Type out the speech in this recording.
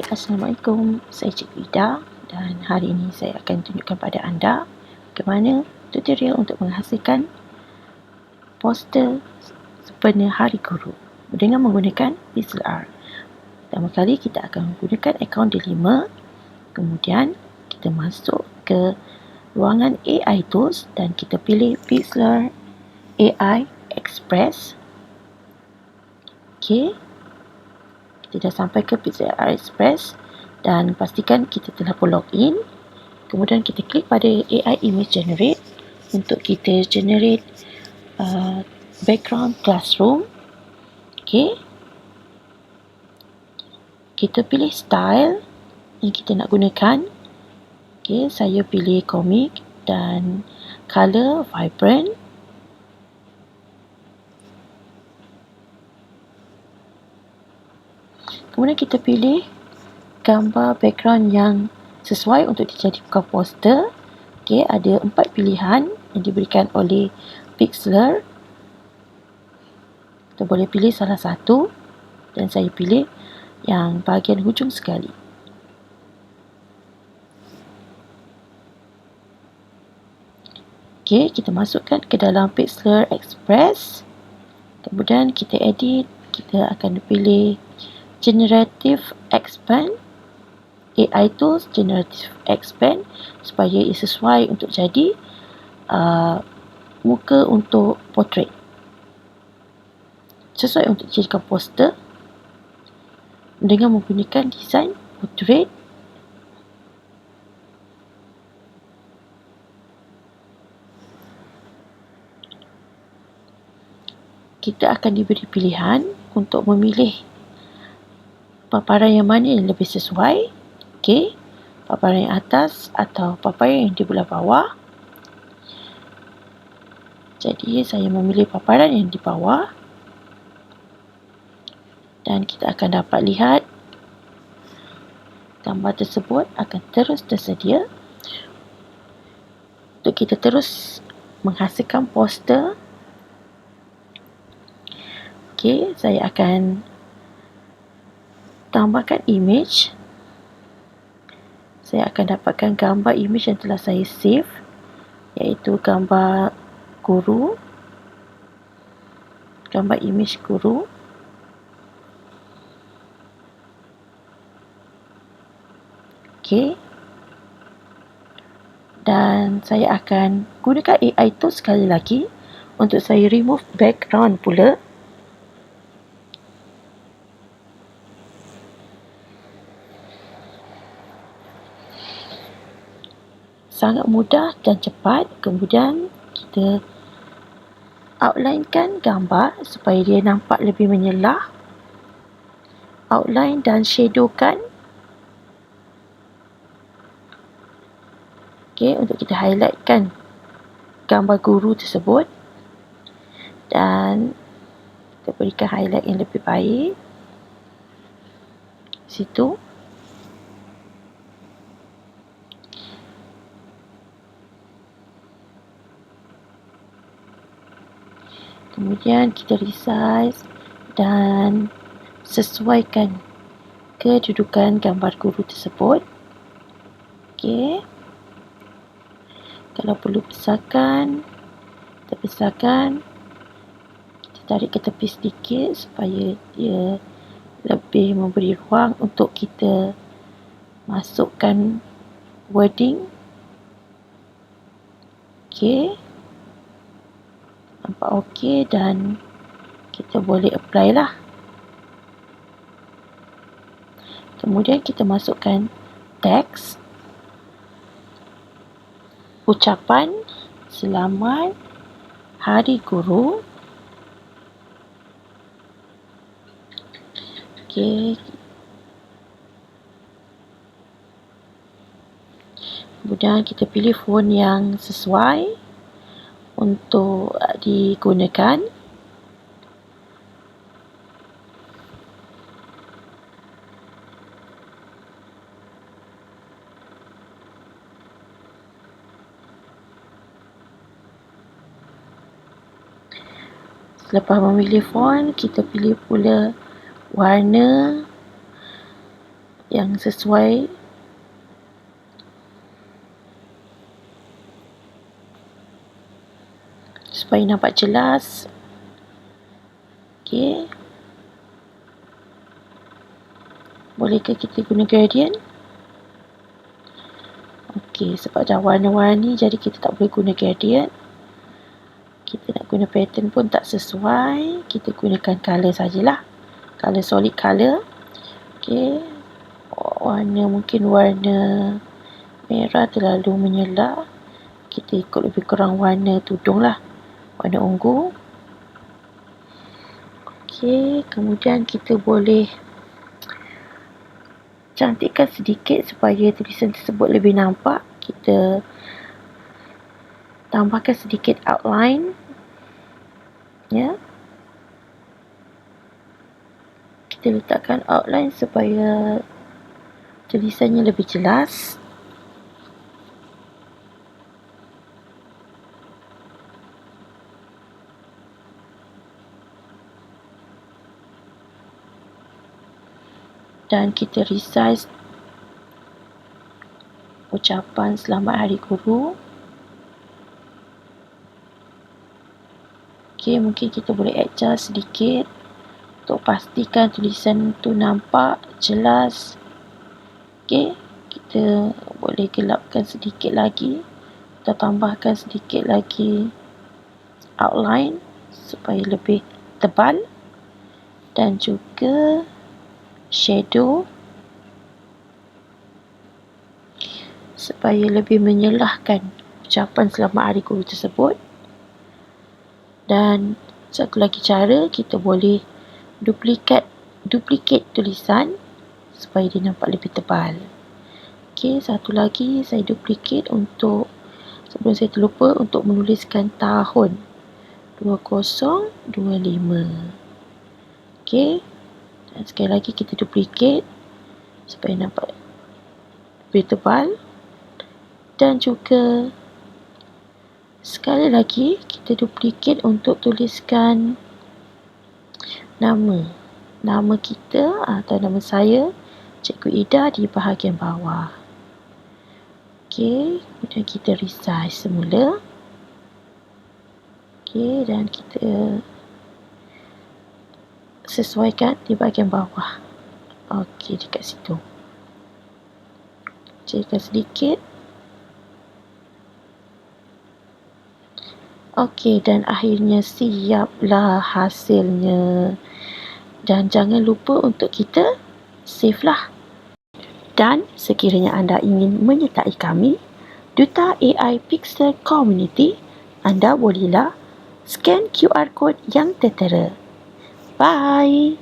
Assalamualaikum, saya Cikgu Ida dan hari ini saya akan tunjukkan pada anda bagaimana tutorial untuk menghasilkan poster sempena Hari Guru dengan menggunakan Pixlr. Pertama kali kita akan menggunakan akaun D5, kemudian kita masuk ke ruangan AI Tools dan kita pilih Pixlr AI Express. Okey. Kita dah sampai ke Pixlr Express dan pastikan kita telah pun login. Kemudian kita klik pada AI Image Generate untuk kita generate background classroom. Okey. Kita pilih style yang kita nak gunakan. Okey, saya pilih comic dan color vibrant. Kemudian kita pilih gambar background yang sesuai untuk dijadikan poster. Okey, ada 4 pilihan yang diberikan oleh Pixlr. Kita boleh pilih salah satu dan saya pilih yang bahagian hujung sekali. Okey, kita masukkan ke dalam Pixlr Express. Kemudian kita edit, kita akan pilih Generative Expand, AI Tools Generative Expand supaya ia sesuai untuk jadi muka untuk portrait. Sesuai untuk dijadikan poster dengan menggunakan design portrait. Kita akan diberi pilihan untuk memilih paparan yang mana yang lebih sesuai. Okey, paparan yang atas atau paparan yang di belah bawah. Jadi saya memilih paparan yang di bawah dan kita akan dapat lihat gambar tersebut akan terus tersedia untuk kita terus menghasilkan poster. Okey, saya akan tambahkan image. Saya akan dapatkan gambar image yang telah saya save, iaitu gambar guru, gambar image guru. Okey. Dan saya akan gunakan AI tu sekali lagi untuk saya remove background pula. Sangat mudah dan cepat. Kemudian kita outlinekan gambar supaya dia nampak lebih menyelah. Outline dan shadowkan. Okey, untuk kita highlightkan gambar guru tersebut dan kita berikan highlight yang lebih baik situ. Kemudian kita resize dan sesuaikan kedudukan gambar guru tersebut. Okey. Kalau perlu besarkan, kita besarkan. Kita tarik ke tepi sedikit supaya dia lebih memberi ruang untuk kita masukkan wording. Okey. Nampak okey dan kita boleh apply lah. Kemudian kita masukkan teks, ucapan selamat Hari Guru. Okey. Kemudian kita pilih font yang sesuai untuk digunakan. Selepas memilih font, kita pilih pula warna yang sesuai supaya nampak jelas. Okey. Bolehkah kita guna gradient? Okey, sebab dah warna-warni jadi kita tak boleh guna gradient. Kita nak guna pattern pun tak sesuai. Kita gunakan color sajalah. Color solid color. Okey. Warna mungkin warna merah terlalu menyela. Kita ikut lebih kurang warna tudung lah. Warna ungu. Okey, kemudian kita boleh cantikkan sedikit supaya tulisan tersebut lebih nampak. Kita tambahkan sedikit outline. Ya. Kita letakkan outline supaya tulisannya lebih jelas. Dan kita resize ucapan Selamat Hari Guru. Okey, mungkin kita boleh adjust sedikit untuk pastikan tulisan tu nampak jelas. Okey, kita boleh gelapkan sedikit lagi atau tambahkan sedikit lagi outline supaya lebih tebal, dan juga shadow supaya lebih menyelahkan ucapan Selamat Hari Guru tersebut. Dan satu lagi cara, kita boleh duplicate tulisan supaya dia nampak lebih tebal. Okey, satu lagi saya duplicate untuk, sebelum saya terlupa, untuk menuliskan tahun 2025. Okey, dan sekali lagi kita duplicate supaya nampak lebih tebal. Dan juga sekali lagi kita duplicate untuk tuliskan nama kita atau nama saya, Cikgu Ida, di bahagian bawah. Okey, kemudian kita resize semula. Okey, dan kita sesuaikan di bahagian bawah. Okey, dekat situ. Kecilkan sedikit. Okey, dan akhirnya siaplah hasilnya. Dan jangan lupa untuk kita save lah. Dan sekiranya anda ingin menyertai kami, Duta AI Pixel Community, anda bolehlah scan QR code yang tertera. Bye!